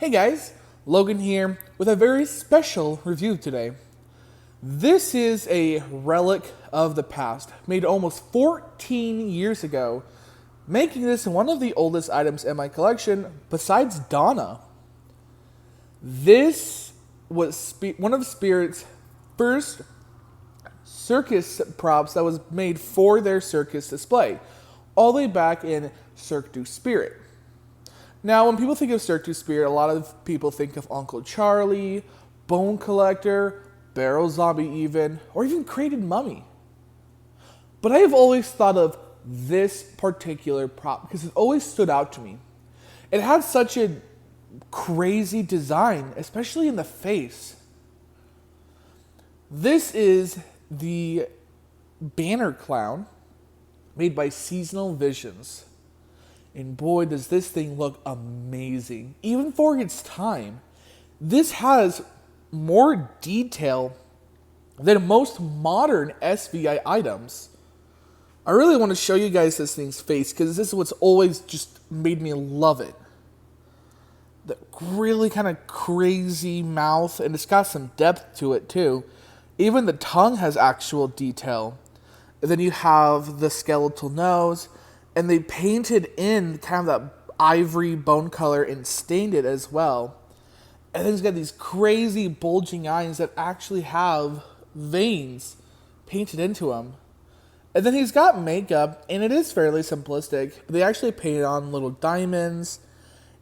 Hey guys, Logan here with a very special review today. This is a relic of the past, made almost 14 years ago, making this one of the oldest items in my collection besides Donna. This was one of Spirit's first circus props that was made for their circus display, all the way back in Cirque du Spirit. Now, when people think of Cirque du Spirit, a lot of people think of Uncle Charlie, Bone Collector, Barrel Zombie even, or even Crated Mummy. But I have always thought of this particular prop because it always stood out to me. It had such a crazy design, especially in the face. This is the Banner Clown, made by Seasonal Visions. And boy, does this thing look amazing. Even for its time, this has more detail than most modern SVI items. I really want to show you guys this thing's face because this is what's always just made me love it. The really kind of crazy mouth, and it's got some depth to it too. Even the tongue has actual detail. And then you have the skeletal nose. And they painted in kind of that ivory bone color and stained it as well. And then he's got these crazy bulging eyes that actually have veins painted into them. And then he's got makeup, and it is fairly simplistic. They actually painted on little diamonds.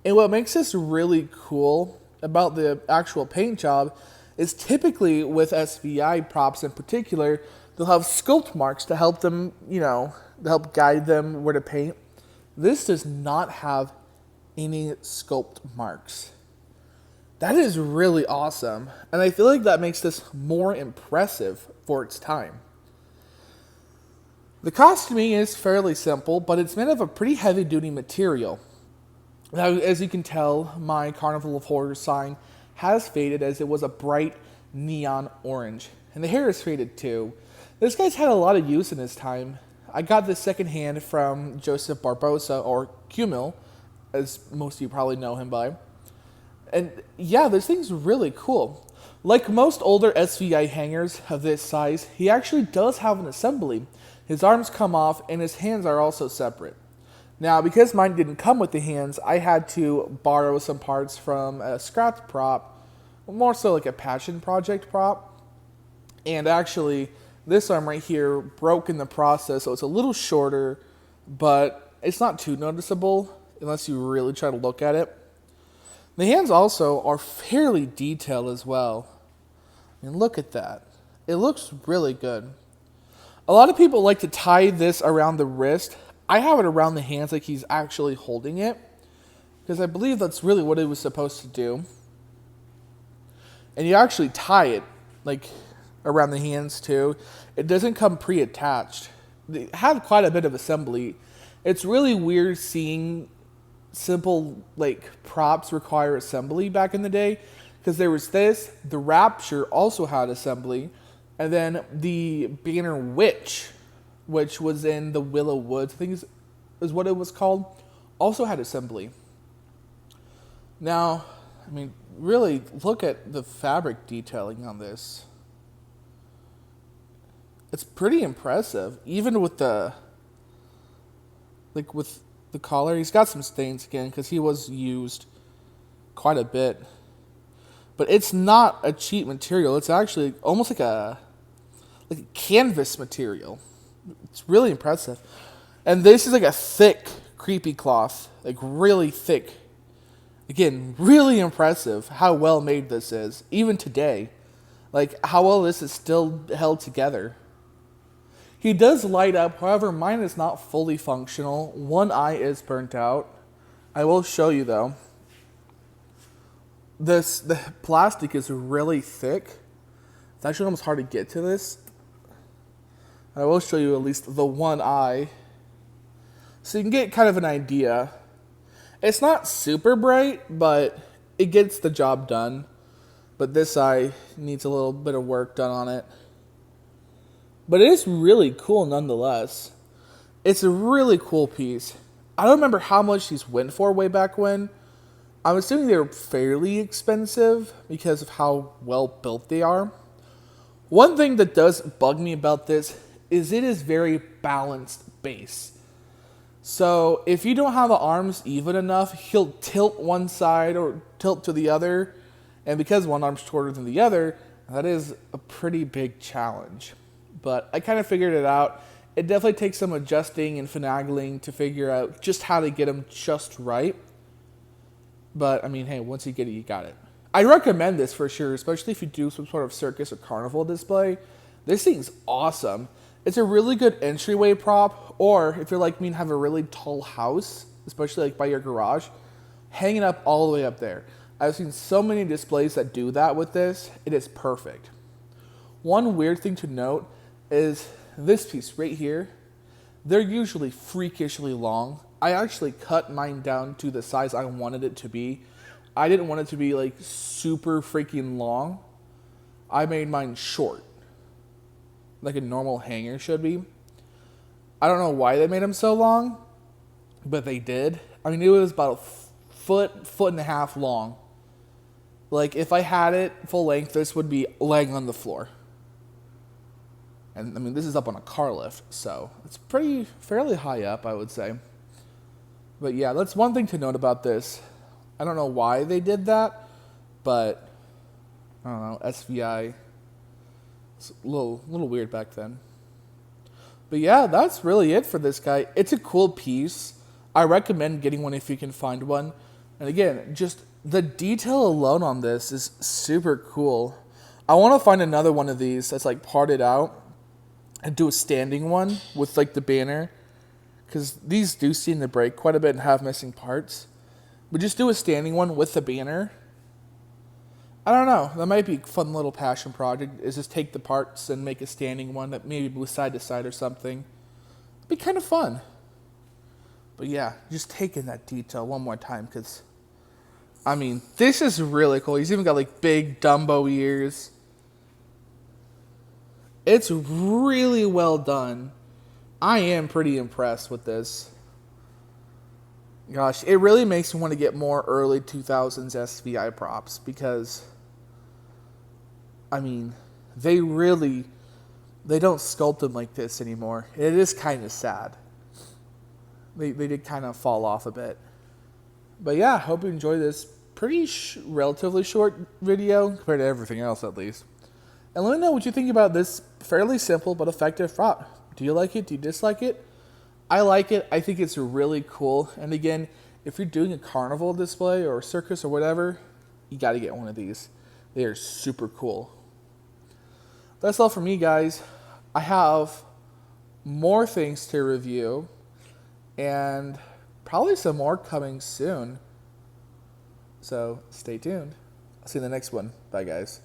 And what makes this really cool about the actual paint job is typically with SVI props in particular, they'll have sculpt marks to help them, to help guide them where to paint. This does not have any sculpt marks. That is really awesome. And I feel like that makes this more impressive for its time. The costuming is fairly simple, but it's made of a pretty heavy-duty material. Now, as you can tell, my Carnival of Horrors sign has faded as it was a bright neon orange. And the hair is faded too. This guy's had a lot of use in his time. I got this secondhand from Joseph Barbosa, or Cumil, as most of you probably know him by. And yeah, this thing's really cool. Like most older SVI hangers of this size, he actually does have an assembly. His arms come off and his hands are also separate. Now, because mine didn't come with the hands, I had to borrow some parts from a scrapped prop, more so like a passion project prop. And actually, this arm right here broke in the process, so it's a little shorter, but it's not too noticeable unless you really try to look at it. The hands also are fairly detailed as well. I mean, look at that. It looks really good. A lot of people like to tie this around the wrist. I have it around the hands like he's actually holding it, because I believe that's really what it was supposed to do. And you actually tie it, like, around the hands too. It doesn't come pre-attached. They have quite a bit of assembly. It's really weird seeing simple props require assembly back in the day, because there was this, the Rapture also had assembly, and then the Banner Witch, which was in the Willow Woods, I think is what it was called, also had assembly. Now, I mean, really look at the fabric detailing on this. It's pretty impressive, even with the collar. He's got some stains again because he was used quite a bit. But it's not a cheap material. It's actually almost like a canvas material. It's really impressive. And this is like a thick, creepy cloth, like really thick. Again, really impressive how well made this is, even today. Like how well this is still held together. He does light up, however, mine is not fully functional. One eye is burnt out. I will show you though. The plastic is really thick. It's actually almost hard to get to this. I will show you at least the one eye, so you can get kind of an idea. It's not super bright, but it gets the job done. But this eye needs a little bit of work done on it. But it is really cool nonetheless. It's a really cool piece. I don't remember how much these went for way back when. I'm assuming they're fairly expensive because of how well built they are. One thing that does bug me about this is it is very balanced base. So if you don't have the arms even enough, he'll tilt one side or tilt to the other. And because one arm's shorter than the other, that is a pretty big challenge. But I kind of figured it out. It definitely takes some adjusting and finagling to figure out just how to get them just right. But, I mean, hey, once you get it, you got it. I recommend this for sure, especially if you do some sort of circus or carnival display. This thing's awesome. It's a really good entryway prop, or if you're like me and have a really tall house, especially like by your garage, hang it up all the way up there. I've seen so many displays that do that with this. It is perfect. One weird thing to note is this piece right here. They're usually freakishly long. I actually cut mine down to the size I wanted it to be. I didn't want it to be like super freaking long. I made mine short, like a normal hanger should be. I don't know why they made them so long, but they did. I mean, it was about a foot and a half long. Like, if I had it full length, this would be laying on the floor. And, I mean, this is up on a car lift, so it's fairly high up, I would say. But, yeah, that's one thing to note about this. I don't know why they did that, but, I don't know, SVI. It's a little weird back then. But, yeah, that's really it for this guy. It's a cool piece. I recommend getting one if you can find one. And, again, just the detail alone on this is super cool. I want to find another one of these that's like parted out and do a standing one with like the banner, because these do seem to break quite a bit and have missing parts. But just do a standing one with the banner. I don't know. That might be a fun little passion project, is just take the parts and make a standing one that maybe move side to side or something. It'd be kind of fun. But yeah, just taking that detail one more time, because I mean, this is really cool. He's even got like big Dumbo ears. It's really well done. I am pretty impressed with this. Gosh, it really makes me want to get more early 2000s SVI props, because, I mean, they don't sculpt them like this anymore. It is kind of sad. They did kind of fall off a bit. But yeah, I hope you enjoyed this relatively short video, compared to everything else at least. And let me know what you think about this fairly simple but effective prop. Do you like it? Do you dislike it? I like it. I think it's really cool. And again, if you're doing a carnival display or a circus or whatever, you got to get one of these. They are super cool. That's all for me, guys. I have more things to review, and probably some more coming soon. So stay tuned. I'll see you in the next one. Bye, guys.